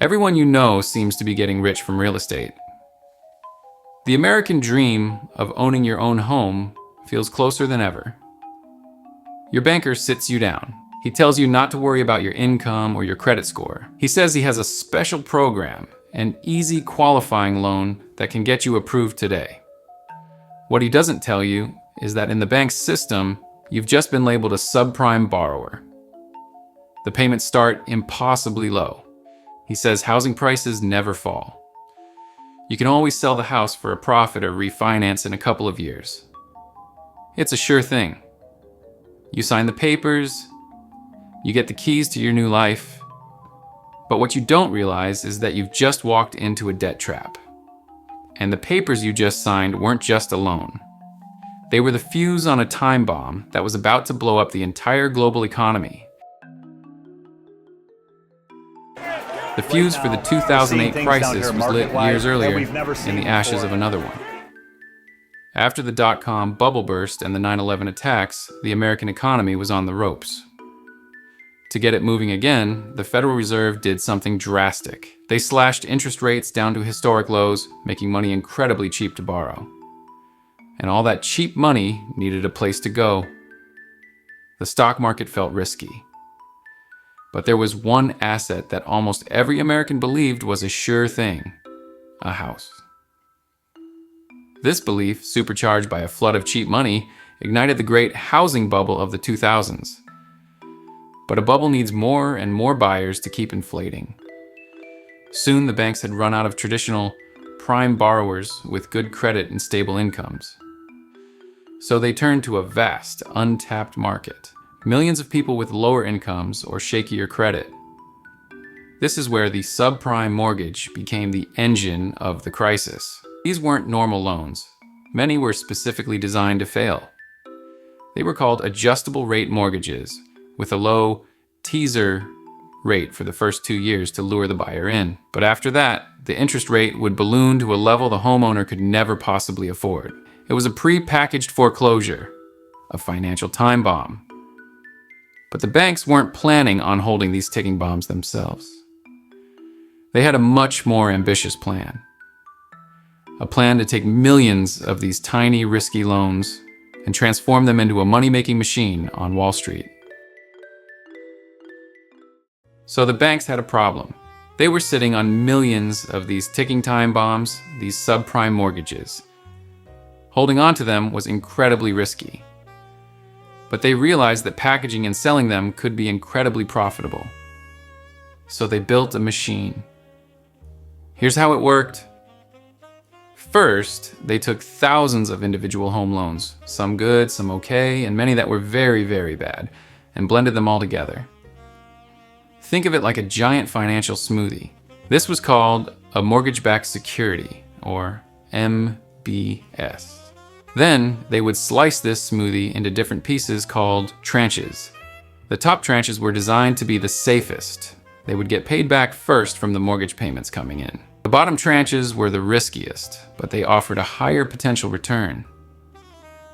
Everyone you know seems to be getting rich from real estate. The American dream of owning your own home feels closer than ever. Your banker sits you down. He tells you not to worry about your income or your credit score. He says he has a special program, an easy qualifying loan that can get you approved today. What he doesn't tell you is that in the bank's system, you've just been labeled a subprime borrower. The payments start impossibly low. He says housing prices never fall. You can always sell the house for a profit or refinance in a couple of years. It's a sure thing. You sign the papers, you get the keys to your new life, but what you don't realize is that you've just walked into a debt trap. And the papers you just signed weren't just a loan. They were the fuse on a time bomb that was about to blow up the entire global economy. The fuse for the 2008 crisis was lit years earlier in the ashes of another one. After the dot-com bubble burst and the 9/11 attacks, the American economy was on the ropes. To get it moving again, the Federal Reserve did something drastic. They slashed interest rates down to historic lows, making money incredibly cheap to borrow. And all that cheap money needed a place to go. The stock market felt risky. But there was one asset that almost every American believed was a sure thing: a house. This belief, supercharged by a flood of cheap money, ignited the great housing bubble of the 2000s. But a bubble needs more and more buyers to keep inflating. Soon the banks had run out of traditional prime borrowers with good credit and stable incomes. So they turned to a vast, untapped market. Millions of people with lower incomes or shakier credit. This is where the subprime mortgage became the engine of the crisis. These weren't normal loans. Many were specifically designed to fail. They were called adjustable rate mortgages, with a low teaser rate for the first 2 years to lure the buyer in. But after that, the interest rate would balloon to a level the homeowner could never possibly afford. It was a pre-packaged foreclosure, a financial time bomb. But the banks weren't planning on holding these ticking bombs themselves. They had a much more ambitious plan. A plan to take millions of these tiny, risky loans and transform them into a money-making machine on Wall Street. So the banks had a problem. They were sitting on millions of these ticking time bombs, these subprime mortgages. Holding on to them was incredibly risky. But they realized that packaging and selling them could be incredibly profitable. So they built a machine. Here's how it worked. First, they took thousands of individual home loans, some good, some okay, and many that were very, very bad, and blended them all together. Think of it like a giant financial smoothie. This was called a mortgage-backed security, or MBS. Then they would slice this smoothie into different pieces called tranches. The top tranches were designed to be the safest. They would get paid back first from the mortgage payments coming in. The bottom tranches were the riskiest, but they offered a higher potential return.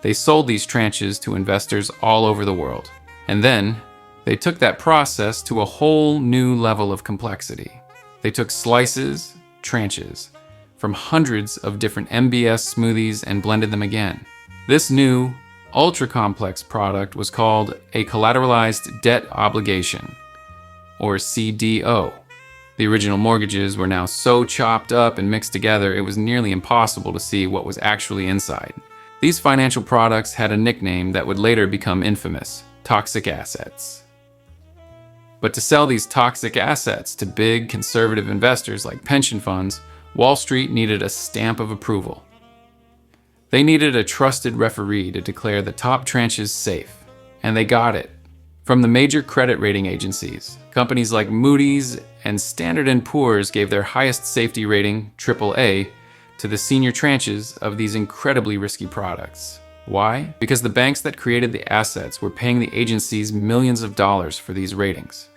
They sold these tranches to investors all over the world. And then they took that process to a whole new level of complexity. They took slices, tranches, from hundreds of different MBS smoothies and blended them again. This new, ultra-complex product was called a collateralized debt obligation, or CDO. The original mortgages were now so chopped up and mixed together it was nearly impossible to see what was actually inside. These financial products had a nickname that would later become infamous: toxic assets. But to sell these toxic assets to big conservative investors like pension funds, Wall Street needed a stamp of approval. They needed a trusted referee to declare the top tranches safe, and they got it. From the major credit rating agencies, companies like Moody's and Standard & Poor's gave their highest safety rating, AAA, to the senior tranches of these incredibly risky products. Why? Because the banks that created the assets were paying the agencies millions of dollars for these ratings.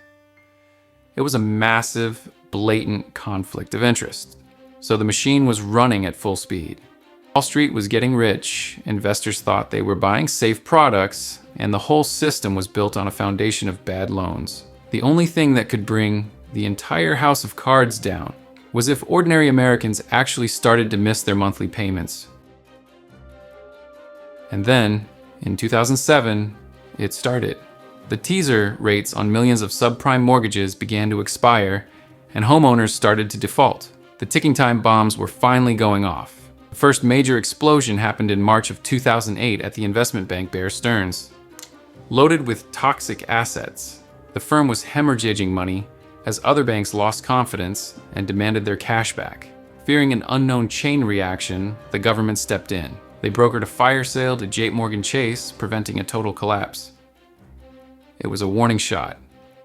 It was a massive, blatant conflict of interest. So the machine was running at full speed. Wall Street was getting rich, investors thought they were buying safe products, and the whole system was built on a foundation of bad loans. The only thing that could bring the entire house of cards down was if ordinary Americans actually started to miss their monthly payments. And then, in 2007, it started. The teaser rates on millions of subprime mortgages began to expire, and homeowners started to default. The ticking time bombs were finally going off. The first major explosion happened in March of 2008 at the investment bank Bear Stearns. Loaded with toxic assets, the firm was hemorrhaging money as other banks lost confidence and demanded their cash back. Fearing an unknown chain reaction, the government stepped in. They brokered a fire sale to JP Chase, preventing a total collapse. It was a warning shot,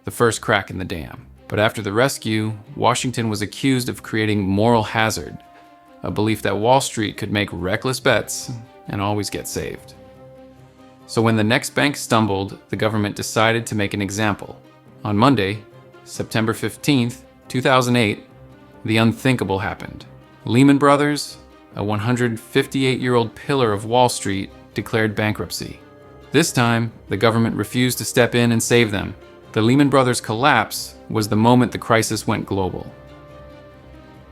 the first crack in the dam. But after the rescue, Washington was accused of creating moral hazard, a belief that Wall Street could make reckless bets and always get saved. So when the next bank stumbled, the government decided to make an example. On Monday, September 15th, 2008, the unthinkable happened. Lehman Brothers, a 158-year-old pillar of Wall Street, declared bankruptcy. This time, the government refused to step in and save them. The Lehman Brothers collapse was the moment the crisis went global.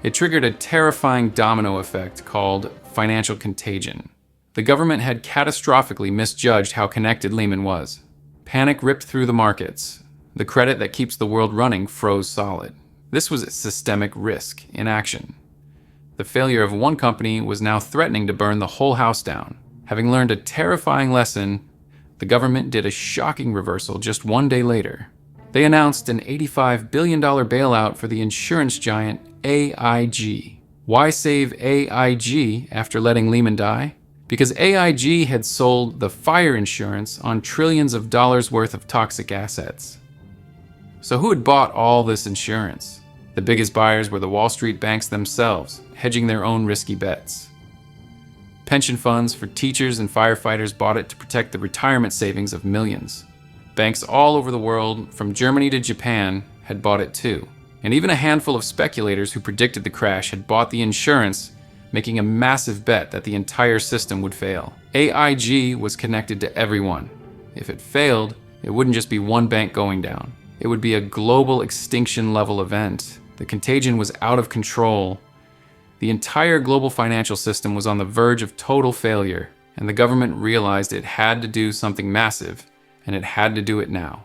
It triggered a terrifying domino effect called financial contagion. The government had catastrophically misjudged how connected Lehman was. Panic ripped through the markets. The credit that keeps the world running froze solid. This was systemic risk in action. The failure of one company was now threatening to burn the whole house down. Having learned a terrifying lesson, the government did a shocking reversal just one day later. They announced an $85 billion bailout for the insurance giant AIG. Why save AIG after letting Lehman die? Because AIG had sold the fire insurance on trillions of dollars worth of toxic assets. So who had bought all this insurance? The biggest buyers were the Wall Street banks themselves, hedging their own risky bets. Pension funds for teachers and firefighters bought it to protect the retirement savings of millions. Banks all over the world, from Germany to Japan, had bought it too. And even a handful of speculators who predicted the crash had bought the insurance, making a massive bet that the entire system would fail. AIG was connected to everyone. If it failed, it wouldn't just be one bank going down. It would be a global extinction-level event. The contagion was out of control. The entire global financial system was on the verge of total failure, and the government realized it had to do something massive, and it had to do it now.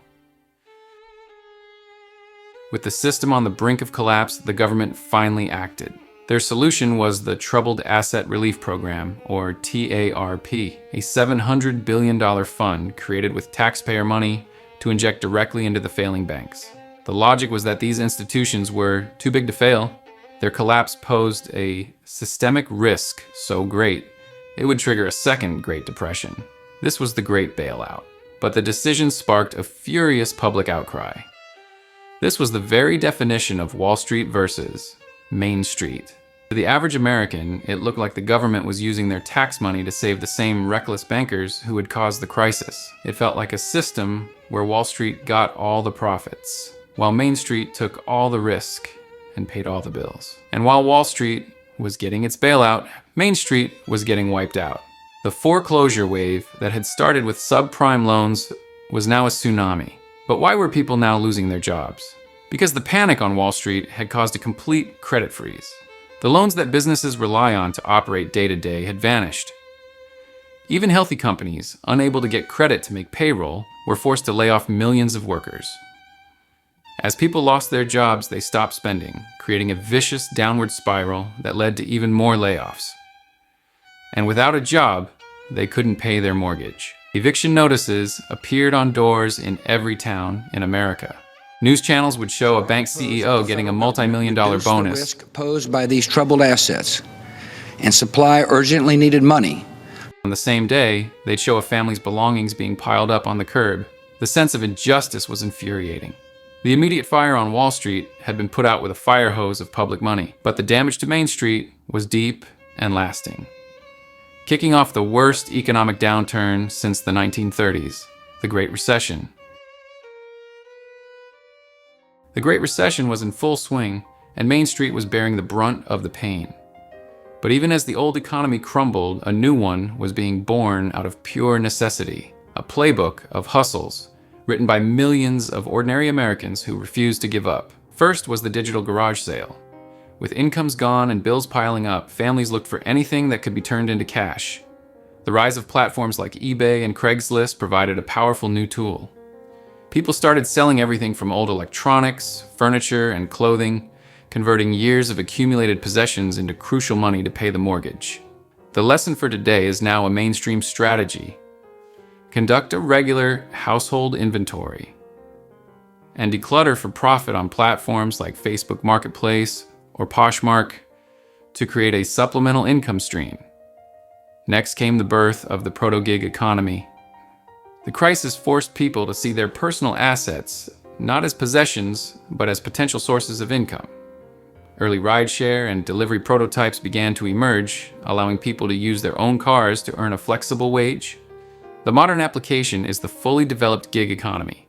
With the system on the brink of collapse, the government finally acted. Their solution was the Troubled Asset Relief Program, or TARP, a $700 billion fund created with taxpayer money to inject directly into the failing banks. The logic was that these institutions were too big to fail. Their collapse posed a systemic risk so great, it would trigger a second Great Depression. This was the Great Bailout. But the decision sparked a furious public outcry. This was the very definition of Wall Street versus Main Street. To the average American, it looked like the government was using their tax money to save the same reckless bankers who had caused the crisis. It felt like a system where Wall Street got all the profits, while Main Street took all the risk and paid all the bills. And while Wall Street was getting its bailout, Main Street was getting wiped out. The foreclosure wave that had started with subprime loans was now a tsunami. But why were people now losing their jobs? Because the panic on Wall Street had caused a complete credit freeze. The loans that businesses rely on to operate day to day had vanished. Even healthy companies, unable to get credit to make payroll, were forced to lay off millions of workers. As people lost their jobs, they stopped spending, creating a vicious downward spiral that led to even more layoffs. And without a job, they couldn't pay their mortgage. Eviction notices appeared on doors in every town in America. News channels would show a bank CEO getting a multi-million-dollar bonus. The risk posed by these troubled assets and supply urgently needed money. On the same day, they'd show a family's belongings being piled up on the curb. The sense of injustice was infuriating. The immediate fire on Wall Street had been put out with a fire hose of public money, but the damage to Main Street was deep and lasting. Kicking off the worst economic downturn since the 1930s, the Great Recession. The Great Recession was in full swing, and Main Street was bearing the brunt of the pain. But even as the old economy crumbled, a new one was being born out of pure necessity, a playbook of hustles written by millions of ordinary Americans who refused to give up. First was the digital garage sale. With incomes gone and bills piling up, families looked for anything that could be turned into cash. The rise of platforms like eBay and Craigslist provided a powerful new tool. People started selling everything from old electronics, furniture, and clothing, converting years of accumulated possessions into crucial money to pay the mortgage. The lesson for today is now a mainstream strategy. Conduct a regular household inventory and declutter for profit on platforms like Facebook Marketplace or Poshmark to create a supplemental income stream. Next came the birth of the proto-gig economy. The crisis forced people to see their personal assets not as possessions, but as potential sources of income. Early rideshare and delivery prototypes began to emerge, allowing people to use their own cars to earn a flexible wage. The modern application is the fully developed gig economy.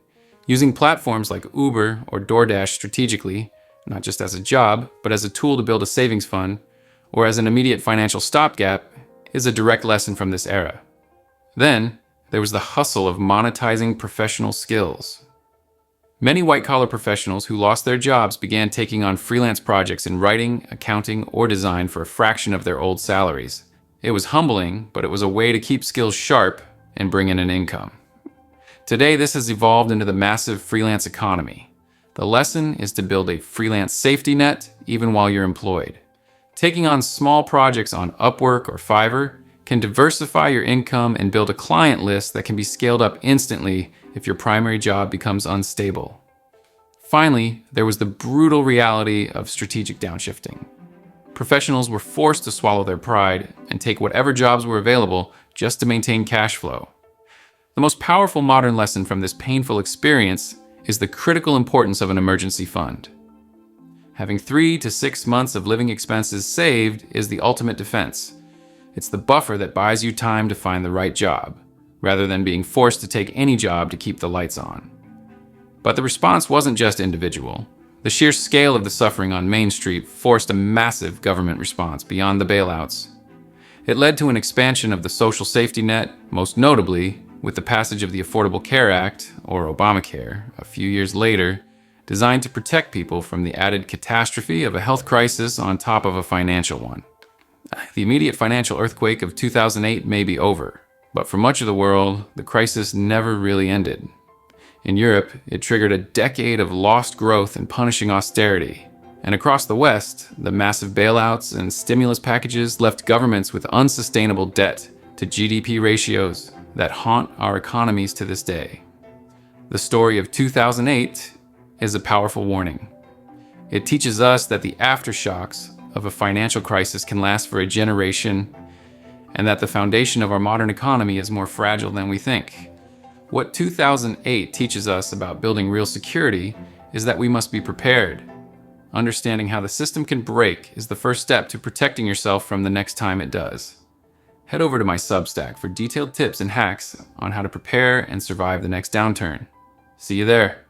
Using platforms like Uber or DoorDash strategically, not just as a job, but as a tool to build a savings fund, or as an immediate financial stopgap, is a direct lesson from this era. Then, there was the hustle of monetizing professional skills. Many white-collar professionals who lost their jobs began taking on freelance projects in writing, accounting, or design for a fraction of their old salaries. It was humbling, but it was a way to keep skills sharp and bring in an income. Today, this has evolved into the massive freelance economy. The lesson is to build a freelance safety net even while you're employed. Taking on small projects on Upwork or Fiverr can diversify your income and build a client list that can be scaled up instantly if your primary job becomes unstable. Finally, there was the brutal reality of strategic downshifting. Professionals were forced to swallow their pride and take whatever jobs were available just to maintain cash flow. The most powerful modern lesson from this painful experience is the critical importance of an emergency fund. Having 3 to 6 months of living expenses saved is the ultimate defense. It's the buffer that buys you time to find the right job, rather than being forced to take any job to keep the lights on. But the response wasn't just individual. The sheer scale of the suffering on Main Street forced a massive government response beyond the bailouts. It led to an expansion of the social safety net, most notably with the passage of the Affordable Care Act, or Obamacare, a few years later, designed to protect people from the added catastrophe of a health crisis on top of a financial one. The immediate financial earthquake of 2008 may be over, but for much of the world, the crisis never really ended. In Europe, it triggered a decade of lost growth and punishing austerity. And across the West, the massive bailouts and stimulus packages left governments with unsustainable debt to GDP ratios that haunt our economies to this day. The story of 2008 is a powerful warning. It teaches us that the aftershocks of a financial crisis can last for a generation, and that the foundation of our modern economy is more fragile than we think. What 2008 teaches us about building real security is that we must be prepared. Understanding how the system can break is the first step to protecting yourself from the next time it does. Head over to my Substack for detailed tips and hacks on how to prepare and survive the next downturn. See you there.